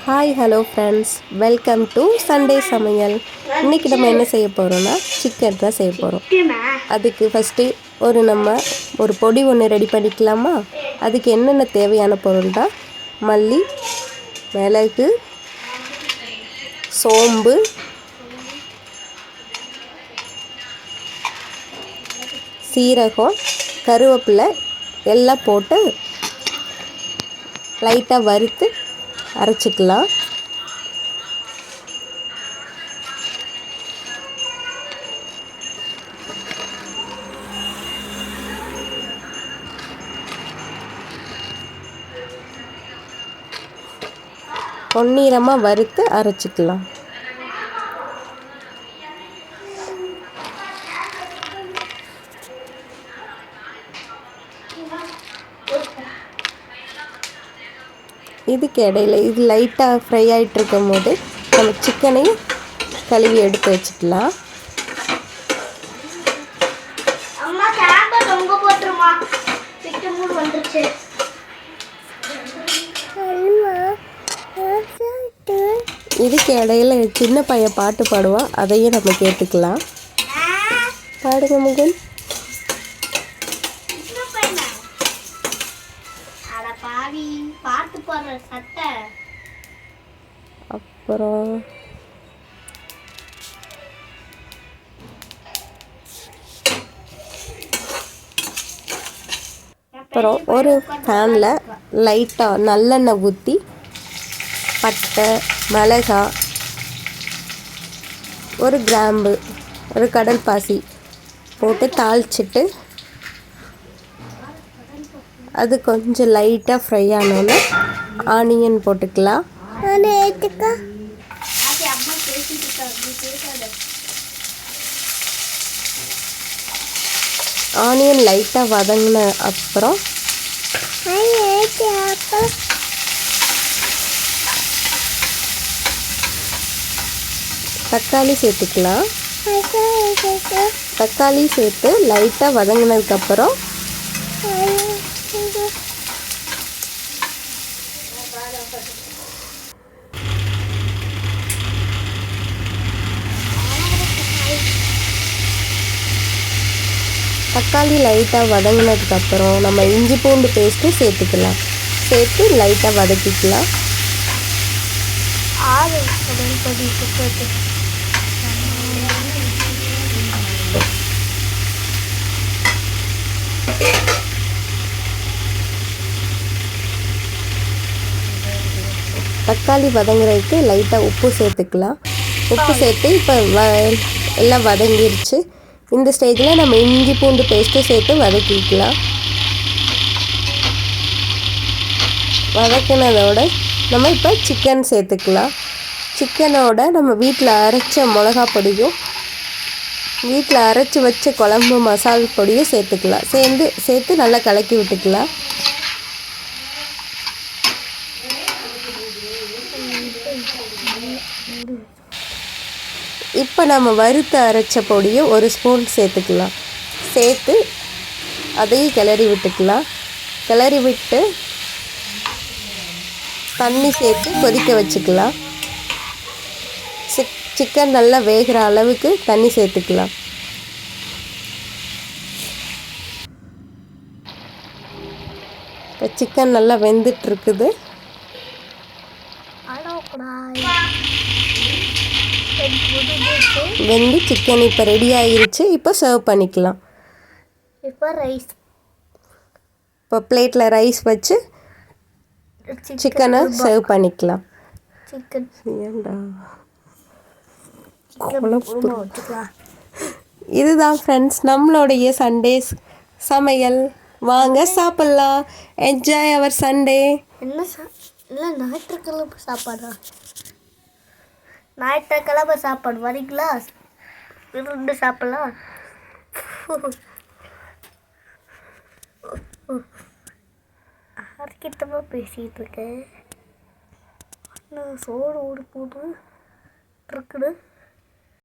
Hi hello friends, welcome to Sunday சமையல். இன்றைக்கி நம்ம என்ன செய்ய போகிறோன்னா சிக்கன் தான் செய்ய போகிறோம். அதுக்கு ஃபஸ்ட்டு ஒரு பொடி ஒன்று ரெடி பண்ணிக்கலாமா? அதுக்கு என்னென்ன தேவையான பொருள்னா மல்லி, மிளகு, சோம்பு, சீரகம், கருவேப்பிலை எல்லாம் போட்டு லைட்டாக வறுத்து அரைச்சிக்கலாம். பொன்னிறமாக வறுத்து அரைச்சிக்கலாம். இதுக்கு இடையில இது லைட்டாக ஃப்ரை ஆகிட்டு இருக்கும் போது நம்ம சிக்கனையும் கழுவி எடுத்து வச்சுக்கலாம். இதுக்கு இடையில சின்ன பையன் பாட்டு பாடுவான், அதையும் நம்ம கேட்டுக்கலாம். பாடுங்க முகன். அப்புறம் ஒரு பேனில் லைட்டாக நல்லெண்ணெய் ஊற்றி பட்டை, மிளகாய், ஒரு கிராம்பு, ஒரு கடல் பாசி போட்டு தாளிச்சிட்டு அது கொஞ்சம் லைட்டாக ஃப்ரை ஆனோன்னு ஆனியன் போட்டுக்கலாம். ஆனியன் லைட்டாக வதங்கின அப்புறம் தக்காளி சேர்த்துக்கலாம். தக்காளி சேர்த்து லைட்டாக வதங்கினதுக்கப்புறம் தக்காளி லைட்டாக வதங்கினதுக்கப்புறம் நம்ம இஞ்சி பூண்டு பேஸ்ட்டு சேர்த்துக்கலாம். சேர்த்து லைட்டாக வதக்கிக்கலாம். தக்காளி வதங்குறதுக்கு லைட்டாக உப்பு சேர்த்துக்கலாம். உப்பு சேர்த்து இப்போ எல்லாம் வதங்கிருச்சு. இந்த ஸ்டேஜில் நம்ம இஞ்சி பூண்டு பேஸ்ட்டு சேர்த்து வதக்கிக்கலாம். வதக்கினதோட நம்ம இப்போ சிக்கன் சேர்த்துக்கலாம். சிக்கனோட நம்ம வீட்டில் அரைச்ச மிளகா பொடியும் வீட்டில் அரைச்சி வச்ச குழம்பு மசாலா பொடியும் சேர்த்துக்கலாம். சேர்த்து நல்லா கலக்கி விட்டுக்கலாம். இப்போ நம்ம வறுத்து அரைச்ச பொடியும் ஒரு ஸ்பூன் சேர்த்துக்கலாம். சேர்த்து அதையும் கிளறி விட்டுக்கலாம். கிளறி விட்டு தண்ணி சேர்த்து கொதிக்க வச்சுக்கலாம். சிக்கன் நல்லா வேகிற அளவுக்கு தண்ணி சேர்த்துக்கலாம். இப்போ சிக்கன் நல்லா வெந்துட்டுருக்குது. வெந்து சிக்கன் இப்போ ரெடி ஆகிருச்சு. இப்போ சர்வ் பண்ணிக்கலாம். இப்போ பிளேட்டில் ரைஸ் வச்சு சிக்கனை சர்வ் பண்ணிக்கலாம். இதுதான் ஃப்ரெண்ட்ஸ் நம்மளுடைய சண்டேஸ் சமையல். வாங்க சாப்பிட்லாம். Enjoy our Sunday. இல்லை ஞாயிற்றுக்கிழமை சாப்பாடா? ஞாயிற்றுக்கிழமை சாப்பாடு வரீங்களா? விருந்து சாப்பிடலாம். யார்கிட்டமா பேசிகிட்டு இருக்கேன்? சோறு ஓடு போட்டு இருக்குது.